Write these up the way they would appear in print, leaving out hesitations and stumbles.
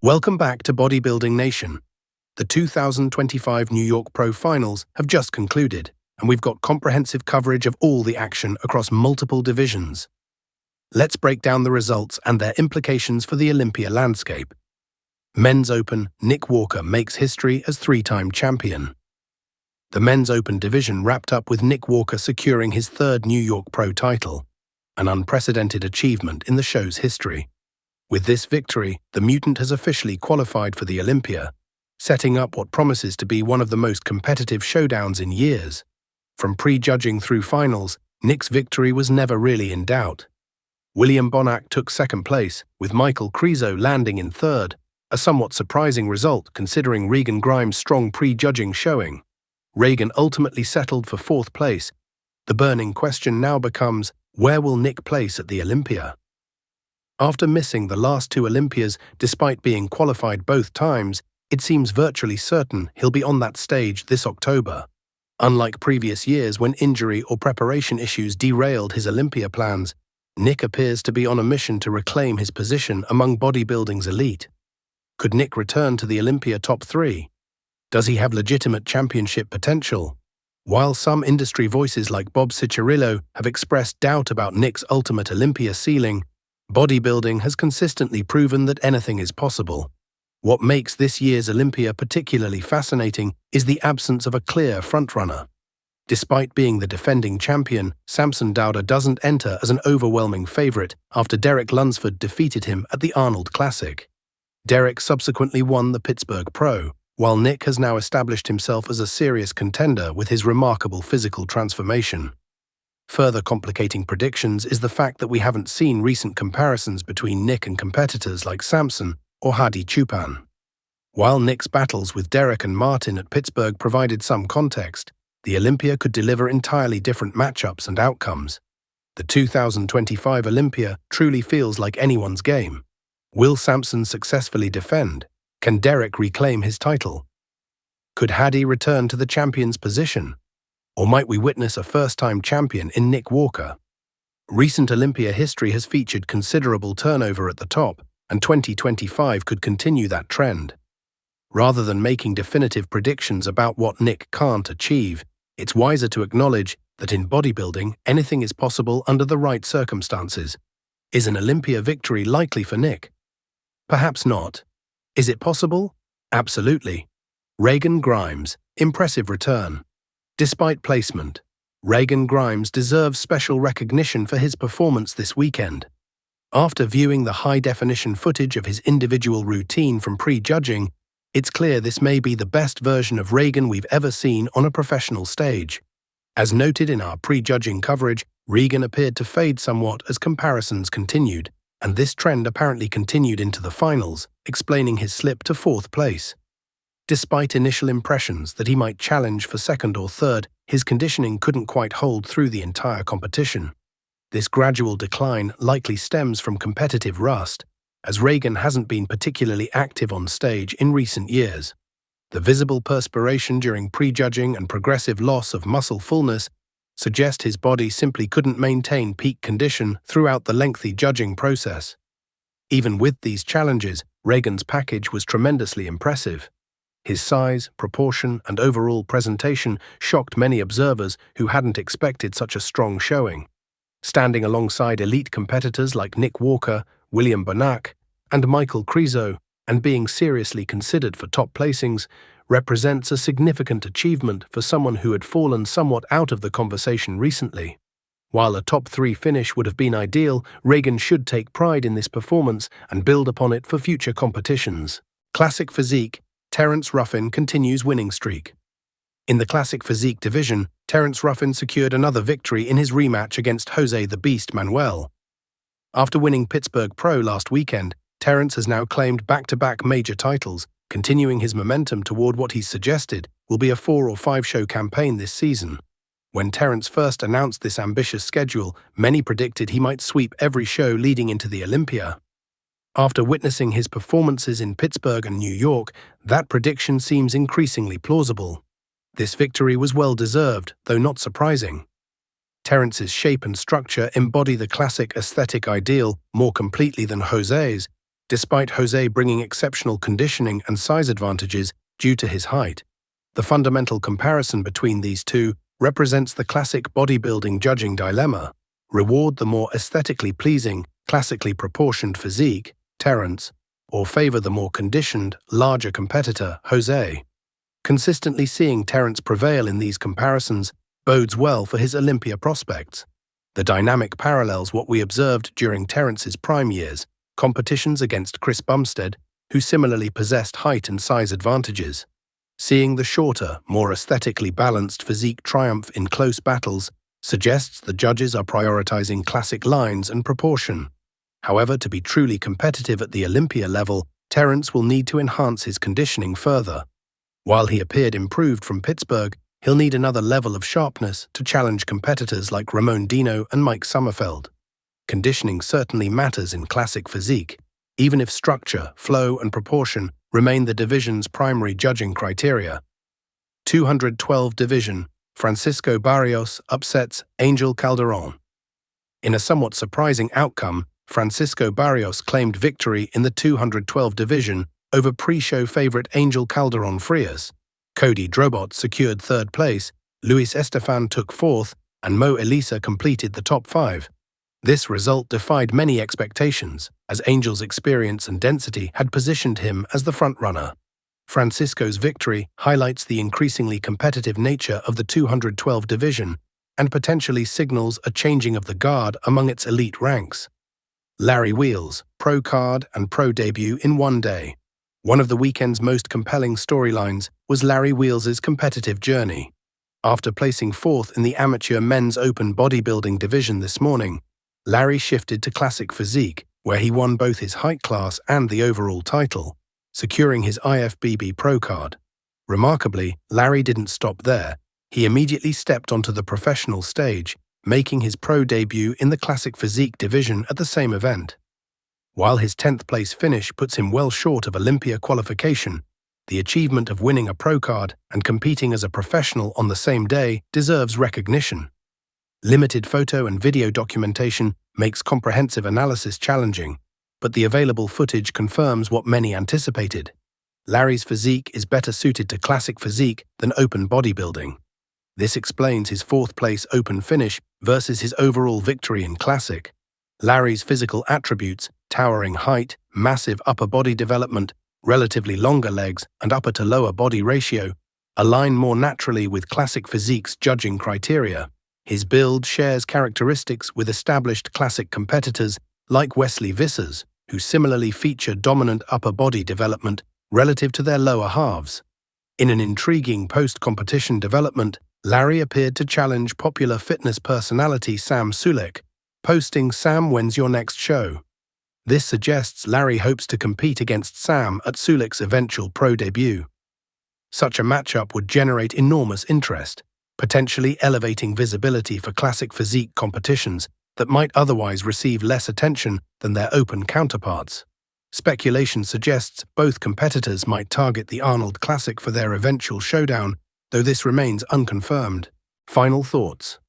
Welcome back to Bodybuilding Nation. The 2025 New York Pro Finals have just concluded, and we've got comprehensive coverage of all the action across multiple divisions. Let's break down the results and their implications for the Olympia landscape. Men's Open, Nick Walker makes history as three-time champion. The Men's Open division wrapped up with Nick Walker securing his third New York Pro title, an unprecedented achievement in the show's history. With this victory, the Mutant has officially qualified for the Olympia, setting up what promises to be one of the most competitive showdowns in years. From pre-judging through finals, Nick's victory was never really in doubt. William Bonac took second place, with Krizo landing in third, a somewhat surprising result considering Reagan Grimes' strong pre-judging showing. Regan ultimately settled for fourth place. The burning question now becomes, where will Nick place at the Olympia? After missing the last two Olympias despite being qualified both times, it seems virtually certain he'll be on that stage this October. Unlike previous years when injury or preparation issues derailed his Olympia plans, Nick appears to be on a mission to reclaim his position among bodybuilding's elite. Could Nick return to the Olympia top three? Does he have legitimate championship potential? While some industry voices like Bob Cicherillo have expressed doubt about Nick's ultimate Olympia ceiling, bodybuilding has consistently proven that anything is possible. What makes this year's Olympia particularly fascinating is the absence of a clear frontrunner. Despite being the defending champion, Samson Dauda doesn't enter as an overwhelming favorite after Derek Lunsford defeated him at the Arnold Classic. Derek subsequently won the Pittsburgh Pro, while Nick has now established himself as a serious contender with his remarkable physical transformation. Further complicating predictions is the fact that we haven't seen recent comparisons between Nick and competitors like Samson or Hadi Choopan. While Nick's battles with Derek and Martin at Pittsburgh provided some context, the Olympia could deliver entirely different matchups and outcomes. The 2025 Olympia truly feels like anyone's game. Will Samson successfully defend? Can Derek reclaim his title? Could Hadi return to the champion's position? Or might we witness a first-time champion in Nick Walker? Recent Olympia history has featured considerable turnover at the top, and 2025 could continue that trend. Rather than making definitive predictions about what Nick can't achieve, it's wiser to acknowledge that in bodybuilding, anything is possible under the right circumstances. Is an Olympia victory likely for Nick? Perhaps not. Is it possible? Absolutely. Reagan Grimes, impressive return. Despite placement, Reagan Grimes deserves special recognition for his performance this weekend. After viewing the high-definition footage of his individual routine from pre-judging, it's clear this may be the best version of Reagan we've ever seen on a professional stage. As noted in our pre-judging coverage, Regan appeared to fade somewhat as comparisons continued, and this trend apparently continued into the finals, explaining his slip to fourth place. Despite initial impressions that he might challenge for second or third, his conditioning couldn't quite hold through the entire competition. This gradual decline likely stems from competitive rust, as Regan hasn't been particularly active on stage in recent years. The visible perspiration during prejudging and progressive loss of muscle fullness suggest his body simply couldn't maintain peak condition throughout the lengthy judging process. Even with these challenges, Regan's package was tremendously impressive. His size, proportion, and overall presentation shocked many observers who hadn't expected such a strong showing. Standing alongside elite competitors like Nick Walker, William Bonac, and Krizo, and being seriously considered for top placings, represents a significant achievement for someone who had fallen somewhat out of the conversation recently. While a top three finish would have been ideal, Regan should take pride in this performance and build upon it for future competitions. Classic Physique, Terrence Ruffin continues winning streak. In the Classic Physique division, Terrence Ruffin secured another victory in his rematch against Jose the Beast Manuel. After winning Pittsburgh Pro last weekend, Terrence has now claimed back-to-back major titles, continuing his momentum toward what he's suggested will be a 4 or 5 show campaign this season. When Terrence first announced this ambitious schedule, many predicted he might sweep every show leading into the Olympia. After witnessing his performances in Pittsburgh and New York, that prediction seems increasingly plausible. This victory was well-deserved, though not surprising. Terrence's shape and structure embody the classic aesthetic ideal more completely than Jose's, Despite Jose bringing exceptional conditioning and size advantages due to his height, the fundamental comparison between these two represents the classic bodybuilding judging dilemma: reward the more aesthetically pleasing, classically proportioned physique, Terrence, or favor the more conditioned, larger competitor, Jose. Consistently seeing Terrence prevail in these comparisons bodes well for his Olympia prospects. The dynamic parallels what we observed during Terrence's prime years, competitions against Chris Bumstead, who similarly possessed height and size advantages. Seeing the shorter, more aesthetically balanced physique triumph in close battles suggests the judges are prioritizing classic lines and proportion. However, to be truly competitive at the Olympia level, Terrence will need to enhance his conditioning further. While he appeared improved from Pittsburgh, he'll need another level of sharpness to challenge competitors like Ramon Dino and Mike Sommerfeld. Conditioning certainly matters in classic physique, even if structure, flow, and proportion remain the division's primary judging criteria. 212 Division, Francisco Barrios upsets Angel Calderon. In a somewhat surprising outcome, Francisco Barrios claimed victory in the 212 Division over pre-show favorite Angel Calderon Frias. Cody Drobot secured third place, Luis Estefan took fourth, and Mo Elisa completed the top five. This result defied many expectations, as Angel's experience and density had positioned him as the frontrunner. Francisco's victory highlights the increasingly competitive nature of the 212 Division and potentially signals a changing of the guard among its elite ranks. Larry Wheels, pro card and pro debut in one day. One of the weekend's most compelling storylines was Larry Wheels' competitive journey. After placing fourth in the amateur men's open bodybuilding division this morning, Larry shifted to classic physique, where he won both his height class and the overall title, securing his IFBB pro card. Remarkably, Larry didn't stop there. He immediately stepped onto the professional stage, making his pro debut in the classic physique division at the same event. While his 10th place finish puts him well short of Olympia qualification, the achievement of winning a pro card and competing as a professional on the same day deserves recognition. Limited photo and video documentation makes comprehensive analysis challenging, but the available footage confirms what many anticipated. Larry's physique is better suited to classic physique than open bodybuilding. This explains his fourth-place open finish versus his overall victory in classic. Larry's physical attributes, towering height, massive upper body development, relatively longer legs, and upper to lower body ratio, align more naturally with classic physique's judging criteria. His build shares characteristics with established classic competitors like Wesley Vissers, who similarly feature dominant upper body development relative to their lower halves. In an intriguing post-competition development, Larry appeared to challenge popular fitness personality Sam Sulek, posting "Sam, when's your next show?" This suggests Larry hopes to compete against Sam at Sulek's eventual pro debut. Such a matchup would generate enormous interest, potentially elevating visibility for classic physique competitions that might otherwise receive less attention than their open counterparts. Speculation suggests both competitors might target the Arnold Classic for their eventual showdown, though this remains unconfirmed. Final thoughts.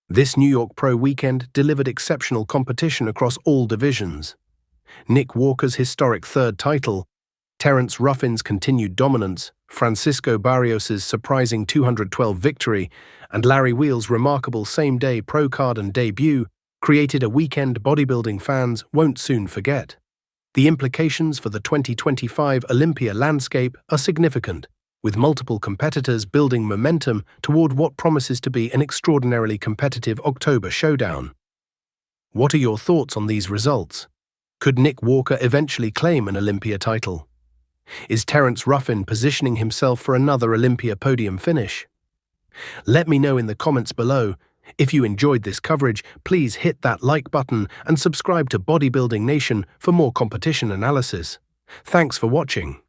This New York Pro weekend delivered exceptional competition across all divisions. Nick Walker's historic third title, Terrence Ruffin's continued dominance, Francisco Barrios' surprising 212 victory, and Larry Wheels' remarkable same-day pro card and debut created a weekend bodybuilding fans won't soon forget. The implications for the 2025 Olympia landscape are significant, with multiple competitors building momentum toward what promises to be an extraordinarily competitive October showdown. What are your thoughts on these results? Could Nick Walker eventually claim an Olympia title? Is Terrence Ruffin positioning himself for another Olympia podium finish? Let me know in the comments below. If you enjoyed this coverage, please hit that like button and subscribe to Bodybuilding Nation for more competition analysis. Thanks for watching.